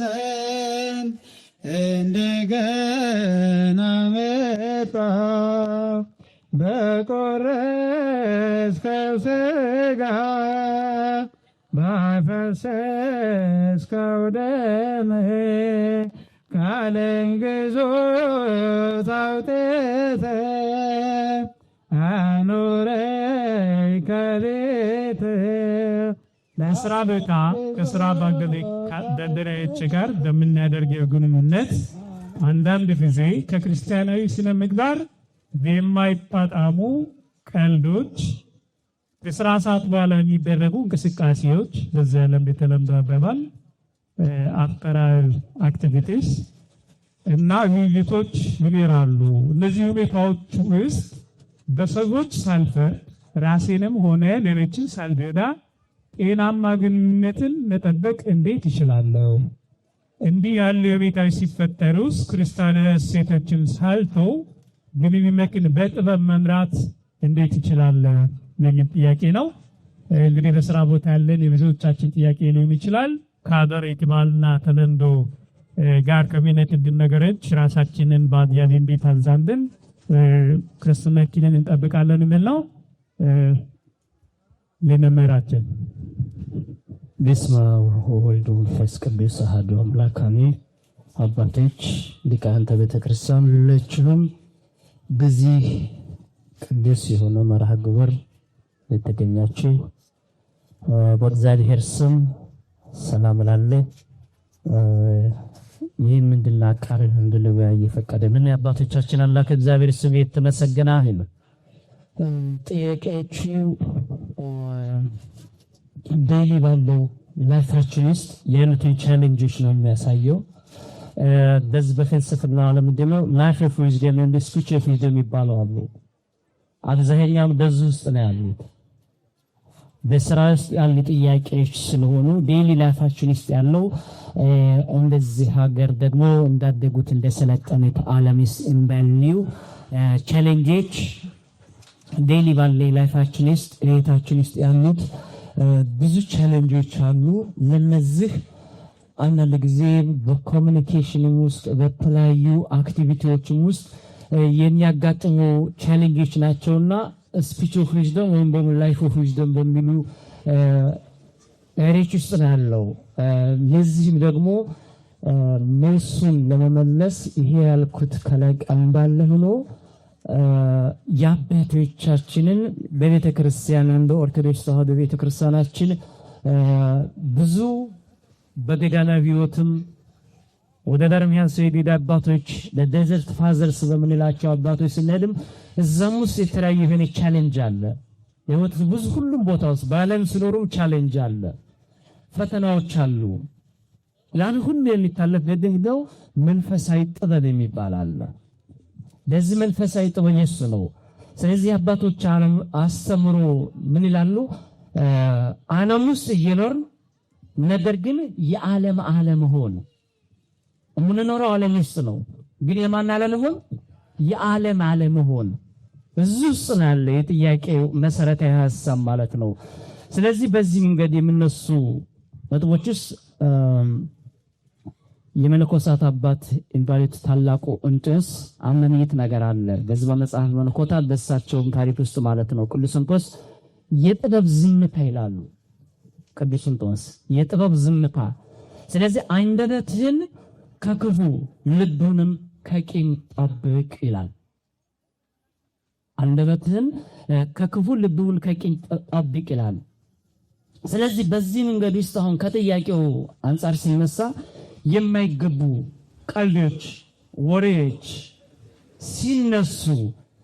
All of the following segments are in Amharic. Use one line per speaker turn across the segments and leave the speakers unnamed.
ተይቀንዘን እንደገና መጣ በቆረስከው ሥጋ ባፈሰስከው ደምህ ካለን ግዞት አውጥተህ አኖረኝ ከቤትህ። ለስራ ቦታ ከስራ ባልደረቦች ጋር በምናደርገው ግንኙነት አንዳንድ ጊዜ ከክርስቲያናዊ ስነ ምግባር የማይጣጣሙ ቀልዶች፣ የስራ ሰዓት በኋላ የሚደረጉ እንቅስቃሴዎች፣ በዚያ ዓለም የተለመደ አባባል አፍተር አክቲቪቲስ እና ውይይቶች ይኖራሉ። እነዚህ ሁኔታዎች ውስጥ በሰዎች ሳልፈር ራሴንም ሆነ ሌሎችን ሳልጎዳ ጤናማ ግንኙነትን መጠበቅ እንዴት ይችላለሁ? እንዲህ ያሉ ሁኔታዎች ሲፈጠሩስ ክርስቲያናዊ እሴቶችን ሳልተው ግንኙነትን በጥበብ መምራት እንዴት ይችላለሁ? የሚል ጥያቄ ነው። እንግዲህ በስራ ቦታ ያለን የብዙዎቻችን ጥያቄ ሊሆን ይችላል። ከሀገር ኢትባልና ተለምዶ ጋር ከሚነጥብን ነገሮች ራሳችንን ባዲያን እንዴት አዛንደን ክርስትናችንን እንጠብቃለን የሚል ነው። ለመመራችን
በስመ አብ ወወልድ ወመንፈስ ቅዱስ አሐዱ አምላክ አሜን። አባቶች ሊቃውንተ ቤተክርስቲያን ሁላችሁም በዚህ ቅዱስ የሆነ መርሃ ግብር ለተገኛችሁ በእግዚአብሔር ስም ሰላም እላለሁ። ይህን እንድናቃር እንድንወያይ የፈቀደልን የአባቶቻችን አምላክ እግዚአብሔር ስም የተመሰገነ ይሁን። ጥያቄዎቹ ዴይሊ ባለው ላይፋችን ውስጥ ያሉትን ቻሌንጆች ነው የሚያሳየው። በዚህ በፍልስፍና ዓለም ደግሞ ላይፍ ኦፍ ዊዝደም እና ስፒች ኦፍ ዊዝደም ይባላሉ አሉ። አብዛኛው በዚህ ውስጥ ነው ያሉት። በስራ ውስጥ ያሉ ጥያቄዎች ስለሆኑ ዴይሊ ላይፋችን ውስጥ ያለው እንደዚህ ሀገር ደግሞ እንዳደጉት እንደሰለጠኑት ዓለምስ ኢምባሊው ቻሌንጆች ዴይሊ ባለ ላይፋችን ውስጥ ህይወታችን ውስጥ ያሉት ብዙ ቻሌንጆች አሉ። ለነዚህ አንዳንድ ጊዜ በኮሙኒኬሽን ውስጥ በተለያዩ አክቲቪቲዎች ውስጥ የሚያጋጥሙ ቻሌንጆች ናቸውና ስፒች ኦፍ ዊዝደም ወይም ደግሞ ላይፍ ኦፍ ዊዝደም በሚሉ ሪች ውስጥ ነው ያለው። ለዚህም ደግሞ መልሱን ለመመለስ ይሄ ያልኩት ከላይ ቃል ባለ ሆኖ የአባቶቻችንን በቤተ ክርስቲያን እንደ ኦርቶዶክስ ተዋሕዶ ቤተ ክርስቲያናችን ብዙ በገዳና ህይወትም ወደ ደርሚያን ሰይድ አባቶች ለዴዘርት ፋዘርስ በምንላቸው አባቶች ስንሄድም እዛም ውስጥ የተለያየ የሆነ ቻሌንጅ አለ። የህይወት ብዙ ሁሉም ቦታ ውስጥ በዓለም ሲኖሩም ቻሌንጅ አለ፣ ፈተናዎች አሉ። ያን ሁሉ የሚታለፍ ደግሞ መንፈሳዊ ጥበብ የሚባል አለ። ለዚህ መንፈሳዊ ጥበብ እሱ ነው። ስለዚህ አባቶች አስተምሮ ምን ይላሉ? ዓለም ውስጥ እየኖርን ነገር ግን የዓለም አለመሆን የምንኖረው ዓለም ውስጥ ነው፣ ግን የማን አለመሆን? የዓለም አለመሆን እዚህ ውስጥ ነው ያለ የጥያቄው መሰረታዊ ሐሳብ ማለት ነው። ስለዚህ በዚህ መንገድ የምነሱ ነጥቦችስ የመነኮሳት አባት ኢንቫሊድ ታላቁ እንጥስ አመንይት ነገር አለ በዚህ በመጽሐፍ መነኮታት በሳቸውም ታሪክ ውስጥ ማለት ነው። ቅዱስ እንጦንስ የጥበብ ዝምታ ይላሉ። ቅዱስ እንጦንስ የጥበብ ዝምታ። ስለዚህ አንደበትህን ከክፉ ልቡንም ከቂም ጠብቅ ይላል። አንደበትህን ከክፉ ልቡን ከቂም ጠብቅ ይላል። ስለዚህ በዚህ መንገድ ውስጥ አሁን ከጥያቄው አንፃር ሲነሳ የማይገቡ ቀልዶች፣ ወሬዎች ሲነሱ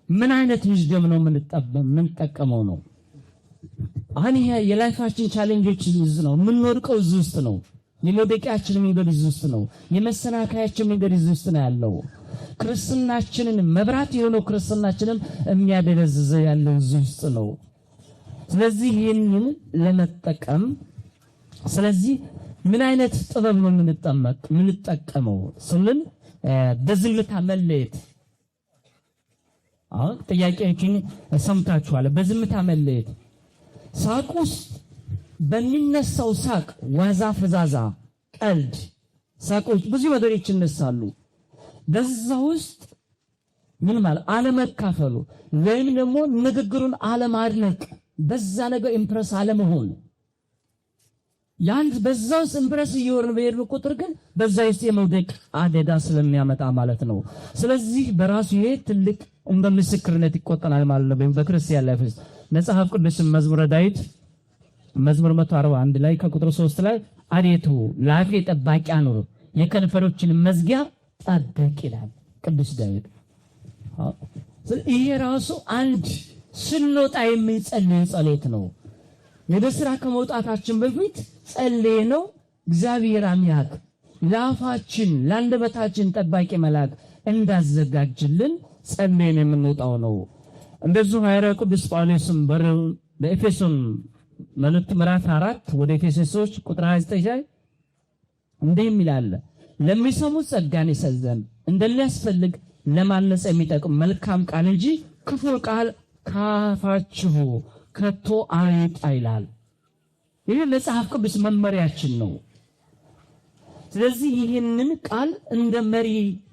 ምን አይነት ዊዝደም ነው የምንጠቀመው ነው? አሁን ይሄ የላይፋችን ቻሌንጆች ነው። የምንወድቀው እዚህ ውስጥ ነው። የመውደቂያችን መንገድ እዚህ ውስጥ ነው። የመሰናከያችን መንገድ እዚህ ውስጥ ነው ያለው። ክርስትናችንን መብራት የሆነው ክርስትናችንን የሚያደለዝዘ ያለው እዚህ ውስጥ ነው። ስለዚህ ይህንን ለመጠቀም ስለዚህ ምን አይነት ጥበብ ነው የምንጠቀመው ስልን በዝምታ መለየት። አሁን ጥያቄዎችን ሰምታችኋል። በዝምታ መለየት ሳቅ ውስጥ በሚነሳው ሳቅ ዋዛ ፈዛዛ ቀልድ ሳቆች ብዙ ነገሮች ይነሳሉ። በዛ ውስጥ ምን ማለት አለመካፈሉ ወይም ደግሞ ንግግሩን አለማድነቅ በዛ ነገር ኢምፕረስ አለመሆን ያንድ በዛው ኢምፕረስ እየሆነ በሄድን ቁጥር ግን በዛ ውስጥ የመውደቅ አደጋ ስለሚያመጣ ማለት ነው። ስለዚህ በራሱ ይሄ ትልቅ እንደ ምስክርነት ይቆጠራል ማለት ነው። በክርስቲያን ላይ መጽሐፍ ቅዱስ መዝሙረ ዳዊት መዝሙር 141 ላይ ከቁጥር 3 ላይ አቤቱ ለአፌ ጠባቂ አኑር የከንፈሮችን መዝጊያ ጠብቅ ይላል ቅዱስ ዳዊት። ይሄ ራሱ አንድ ስንወጣ የምንጸልየው ጸሎት ነው። ወደ ስራ ከመውጣታችን በፊት ጸልየ ነው እግዚአብሔር አምላክ ለአፋችን ለአንደበታችን ጠባቂ መልአክ እንዳዘጋጅልን ጸልየን የምንወጣው ነው። እንደዚሁ ሐዋርያው ቅዱስ ጳውሎስም በኤፌሶን መልእክት ምዕራፍ 4 ወደ ኤፌሶን ሰዎች ቁጥር 29 ላይ እንደም ይላል ለሚሰሙት ጸጋን ይሰዘን እንደሚያስፈልግ ለማነጽ የሚጠቅም መልካም ቃል እንጂ ክፉ ቃል ካፋችሁ ከቶ አይጣ ይላል። ይሄ መጽሐፍ ቅዱስ መመሪያችን ነው። ስለዚህ ይህንን ቃል እንደ መሪ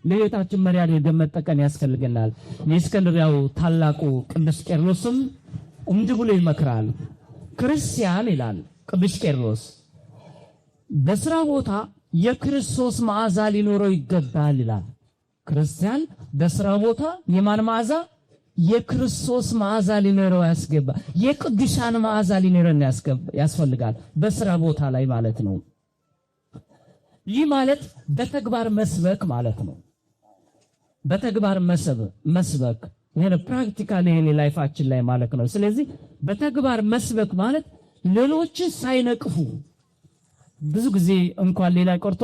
ለህይወታችን መሪ አድርገን መጠቀም ያስፈልገናል። የእስክንድርያው ታላቁ ቅዱስ ቄርሎስም እንዲህ ብሎ ይመክራል። ክርስቲያን ይላል ቅዱስ ቄርሎስ በስራ ቦታ የክርስቶስ መዓዛ ሊኖረው ይገባል ይላል። ክርስቲያን በስራ ቦታ የማን መዓዛ? የክርስቶስ መዓዛ ሊኖረው ያስገባል። የቅዱሳን መዓዛ ሊኖረን ያስፈልጋል በስራ ቦታ ላይ ማለት ነው። ይህ ማለት በተግባር መስበክ ማለት ነው። በተግባር መስበክ ይሄን ፕራክቲካሊ ይሄን ላይፋችን ላይ ማለት ነው። ስለዚህ በተግባር መስበክ ማለት ሌሎች ሳይነቅፉ ብዙ ጊዜ እንኳን ሌላ ቀርቶ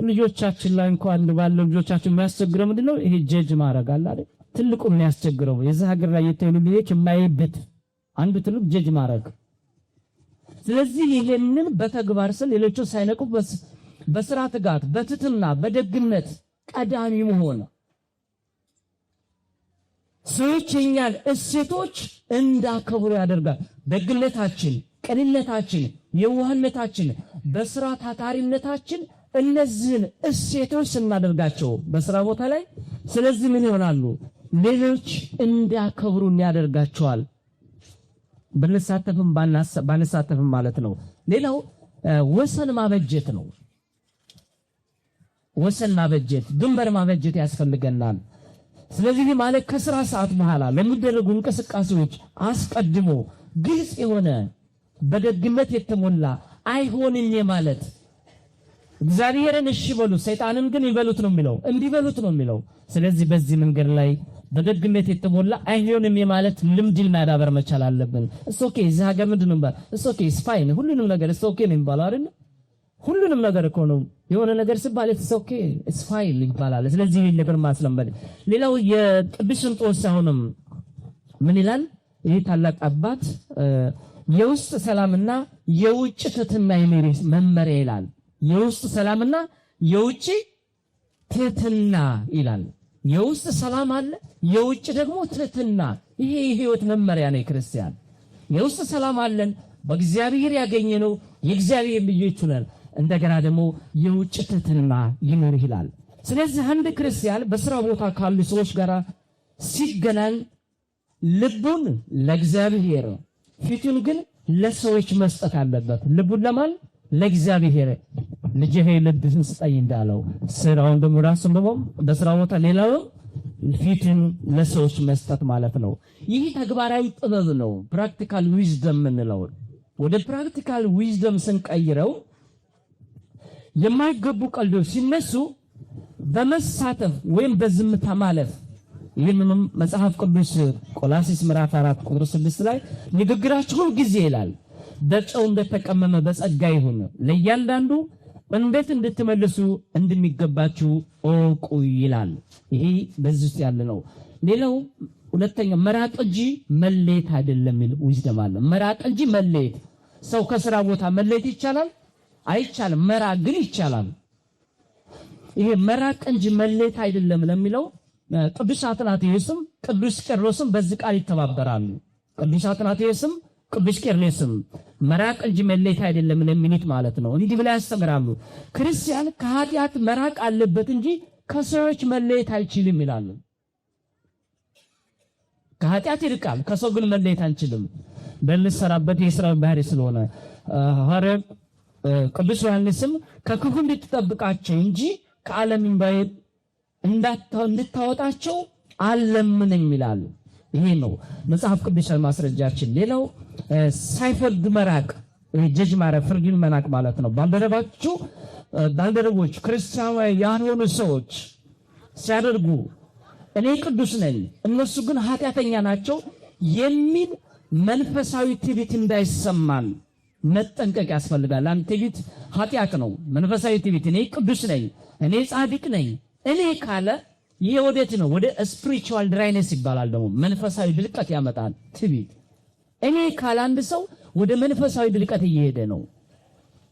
ልጆቻችን ላይ እንኳን ባለው ልጆቻችን የሚያስቸግረው ምንድነው? ይሄ ጀጅ ማድረግ አለ አይደል? ትልቁ የሚያስቸግረው የዚህ ሀገር ላይ የተወሉ ልጆች የማይበት አንዱ ትልቁ ጀጅ ማድረግ። ስለዚህ ይሄንን በተግባር ስለ ሌሎች ሳይነቅፉ በስራ ትጋት፣ በትትና በደግነት ቀዳሚ መሆን ሰዎች የኛን እሴቶች እንዳከብሩ ያደርጋል። ደግነታችን፣ ቅንነታችን፣ የዋህነታችን፣ በስራ ታታሪነታችን እነዚህን እሴቶች ስናደርጋቸው በስራ ቦታ ላይ ስለዚህ ምን ይሆናሉ? ሌሎች እንዳከብሩን ያደርጋቸዋል። በነሳተፍም ባነሳተፍም ማለት ነው። ሌላው ወሰን ማበጀት ነው። ወሰን ማበጀት፣ ድንበር ማበጀት ያስፈልገናል። ስለዚህ ማለት ከስራ ሰዓት በኋላ ለሚደረጉ እንቅስቃሴዎች አስቀድሞ ግልጽ የሆነ በደግነት የተሞላ አይሆንም ማለት እግዚአብሔርን እሺ በሉ ሰይጣንን ግን ይበሉት ነው የሚለው፣ እንዲበሉት ነው የሚለው። ስለዚህ በዚህ መንገድ ላይ በደግነት የተሞላ አይሆንም ማለት ልምድ ማዳበር መቻል አለብን። ኦኬ እዚህ ሀገር ምንድነው ባል ኦኬ ስፋይን ሁሉንም ነገር ኦኬ ነው የሚባለው አይደል? ሁሉንም ነገር እኮ ነው የሆነ ነገር ሲባል ኦኬ ስፋይን ይባላል። ስለዚህ ይሄን ነገር ማስለመድ። ሌላው የቅዱስ እንጦንስ አሁንም ምን ይላል? ይሄ ታላቅ አባት የውስጥ ሰላምና የውጭ ትሕትና የሚል መመሪያ ይላል። የውስጥ ሰላምና የውጭ ትሕትና ይላል። የውስጥ ሰላም አለ፣ የውጭ ደግሞ ትሕትና። ይሄ የህይወት መመሪያ ነው ክርስቲያን። የውስጥ ሰላም አለን በእግዚአብሔር ያገኘነው የእግዚአብሔር ልጆች ነን። እንደገና ደግሞ የውጭ ትሕትና ይኖር ይላል። ስለዚህ አንድ ክርስቲያን በስራ ቦታ ካሉ ሰዎች ጋር ሲገናኝ ልቡን ለእግዚአብሔር ፊቱን ግን ለሰዎች መስጠት አለበት። ልቡን ለማን? ለእግዚአብሔር። ልጄ ልብህን ስጠኝ እንዳለው ስራውን ደግሞ ራሱን ደግሞ በስራ ቦታ ሌላው ፊቱን ለሰዎች መስጠት ማለት ነው። ይህ ተግባራዊ ጥበብ ነው፣ ፕራክቲካል ዊዝደም የምንለው። ወደ ፕራክቲካል ዊዝደም ስንቀይረው የማይገቡ ቀልዶች ሲነሱ በመሳተፍ ወይም በዝምታ ማለፍ። ይህንንም መጽሐፍ ቅዱስ ቆላስይስ ምዕራፍ 4 ቁጥር 6 ላይ ንግግራችሁ ሁል ጊዜ ይላል በጨው እንደተቀመመ በጸጋ ይሁን ለእያንዳንዱ እንዴት እንድትመልሱ እንደሚገባችሁ እወቁ ይላል። ይሄ በዚህ ውስጥ ያለ ነው። ሌላው ሁለተኛ መራቅ እንጂ መለየት አይደለም የሚል ዊዝደም አለ። መራቅ እንጂ መለየት። ሰው ከስራ ቦታ መለየት ይቻላል? አይቻልም። መራቅ ግን ይቻላል። ይሄ መራቅ እንጂ መለየት አይደለም ለሚለው ቅዱስ አትናቴዎስም ቅዱስ ቄርሎስም በዚህ ቃል ይተባበራሉ። ቅዱስ አትናቴዎስም ቅዱስ ቄርሎስም መራቅ እንጂ መለየት አይደለም ለምንት ማለት ነው። እንዲህ ብላ ያስተምራሉ። ክርስቲያን ከኃጢአት መራቅ አለበት እንጂ ከሰዎች መለየት አይችልም ይላሉ። ከኃጢአት ይርቃል፣ ከሰው ግን መለየት አንችልም። በልሰራበት የሥራ ባህሪ ስለሆነ ሐዋርያው ቅዱስ ዮሐንስም ከክፉ እንድትጠብቃቸው እንጂ ከዓለም ባይር እንድታወጣቸው አለምንም ይላል። ይሄ ነው መጽሐፍ ቅዱሳዊ ማስረጃችን። ሌላው ሳይፈርድ መራቅ፣ ጀጅ ማድረግ፣ ፍርድን መናቅ ማለት ነው። ባልደረቦች ክርስቲያናዊ ያልሆኑ ሰዎች ሲያደርጉ እኔ ቅዱስ ነኝ እነሱ ግን ኃጢአተኛ ናቸው የሚል መንፈሳዊ ትዕቢት እንዳይሰማን መጠንቀቅ ያስፈልጋል። አንተ ትዕቢት ኃጢአት ነው። መንፈሳዊ ትዕቢት እኔ ቅዱስ ነኝ፣ እኔ ጻድቅ ነኝ፣ እኔ ካለ ይሄ ወዴት ነው? ወደ ስፒሪቹዋል ድራይነስ ይባላል። ደግሞ መንፈሳዊ ድርቀት ያመጣል ትዕቢት። እኔ ካለ አንድ ሰው ወደ መንፈሳዊ ድርቀት እየሄደ ነው።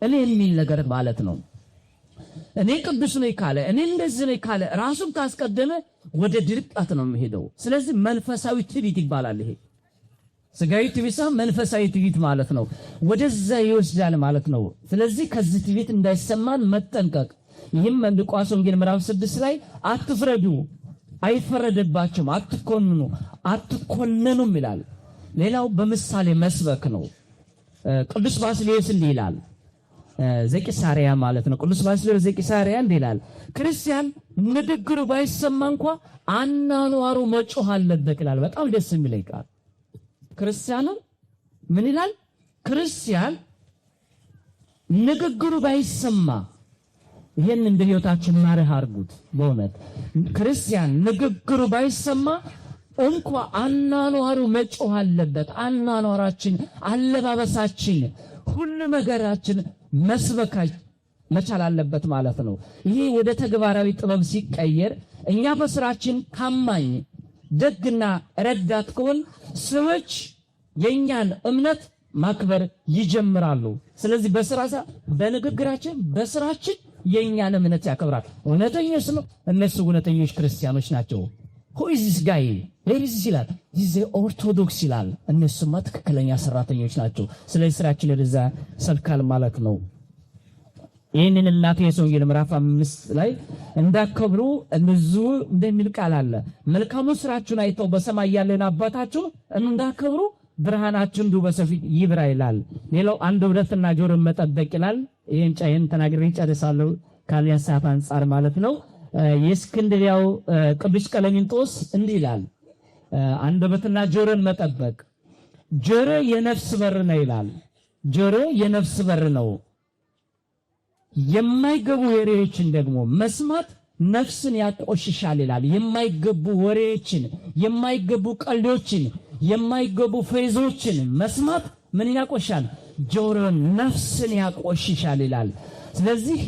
እኔ የሚል ነገር ማለት ነው። እኔ ቅዱስ ነኝ ካለ፣ እኔ እንደዚህ ነኝ ካለ ራሱን ካስቀደመ ወደ ድርቀት ነው የሚሄደው። ስለዚህ መንፈሳዊ ትዕቢት ይባላል። ይሄ ስጋዊ ትዕቢት ሳይሆን መንፈሳዊ ትዕቢት ማለት ነው። ወደዛ ይወስዳል ማለት ነው። ስለዚህ ከዚህ ትዕቢት እንዳይሰማን መጠንቀቅ። ይህም ሉቃስ ወንጌል ምዕራፍ 6 ላይ አትፍረዱ፣ አይፈረድባችሁም፣ አትኮነኑም ይላል። ሌላው በምሳሌ መስበክ ነው። ቅዱስ ባስልዮስ እንዲህ ይላል፣ ዘቂሳርያ ማለት ነው። ቅዱስ ባስልዮስ ዘቂሳርያ እንዲህ ይላል፣ ክርስቲያን ንግግሩ ባይሰማ እንኳን አናኗሩ መጮህ አለበት ይላል። በጣም ደስ የሚለኝ ቃል። ክርስቲያን ምን ይላል? ክርስቲያን ንግግሩ ባይሰማ፣ ይሄን እንደ ህይወታችን ማረህ አርጉት። በእውነት ክርስቲያን ንግግሩ ባይሰማ እንኳን አናኗሩ መጮህ አለበት። አናኗራችን፣ አለባበሳችን፣ ሁሉ ነገራችን መስበክ መቻል አለበት ማለት ነው። ይሄ ወደ ተግባራዊ ጥበብ ሲቀየር እኛ በስራችን ታማኝ ደግና ረዳት ከሆን ሰዎች የኛን እምነት ማክበር ይጀምራሉ። ስለዚህ በንግግራችን በስራችን የኛን እምነት ያከብራል። እውነተኞች ነው እነሱ እውነተኞች ክርስቲያኖች ናቸው። who is this guy ሌሊዝ ይላል ይዘ ኦርቶዶክስ ይላል። እነሱማ ትክክለኛ ሰራተኞች ናቸው። ስለዚህ ስራችን ለዛ ሰልካል ማለት ነው። ይህንን ማቴዎስ ወንጌል ምዕራፍ 5 ላይ እንዳከብሩ እንደዚሁ እንደሚል ቃል አለ። መልካሙ ስራችሁን አይተው በሰማይ ያለን አባታችሁ እንዳከብሩ ብርሃናችሁ እንዲሁ በሰው ፊት ይብራ ይላል። ሌላው አንደበትና ጆሮን መጠበቅ ይላል። ይሄን ተናግሬ ጨርሳለሁ ካለኝ ሰዓት አንፃር ማለት ነው። የእስክንድርያው ቅዱስ ቀለሚንጦስ እንዲህ ይላል፣ አንደበትና ጆሮን መጠበቅ፣ ጆሮ የነፍስ በር ነው ይላል። ጆሮ የነፍስ በር ነው። የማይገቡ ወሬዎችን ደግሞ መስማት ነፍስን ያቆሽሻል ይላል። የማይገቡ ወሬዎችን፣ የማይገቡ ቀልዶችን፣ የማይገቡ ፌዞችን መስማት ምን ያቆሻል? ጆሮን፣ ነፍስን ያቆሽሻል ይላል። ስለዚህ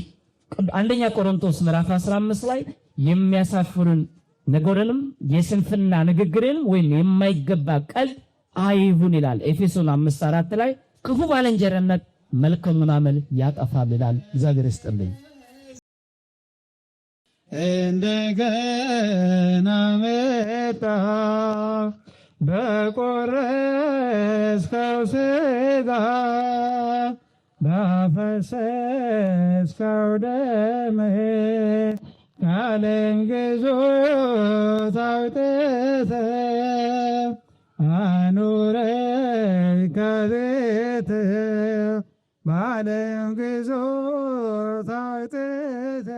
አንደኛ ቆሮንቶስ ምዕራፍ 15 ላይ የሚያሳፍሩን ነገርንም የስንፍና ንግግርን ወይም የማይገባ ቀልድ አይሁን ይላል። ኤፌሶን 5:4 ላይ ክፉ ባልንጀርነት መልካሙን አመል ያጠፋል ይላል። እግዚአብሔር ይስጥልኝ።
እንደገና መጣ በቆረስከው ሥጋ ባፈሰስከው ደም ካለን ግዞት አውጥተህ አኑረኝ ከቤትህ ባለም ግዞት አውጥተህ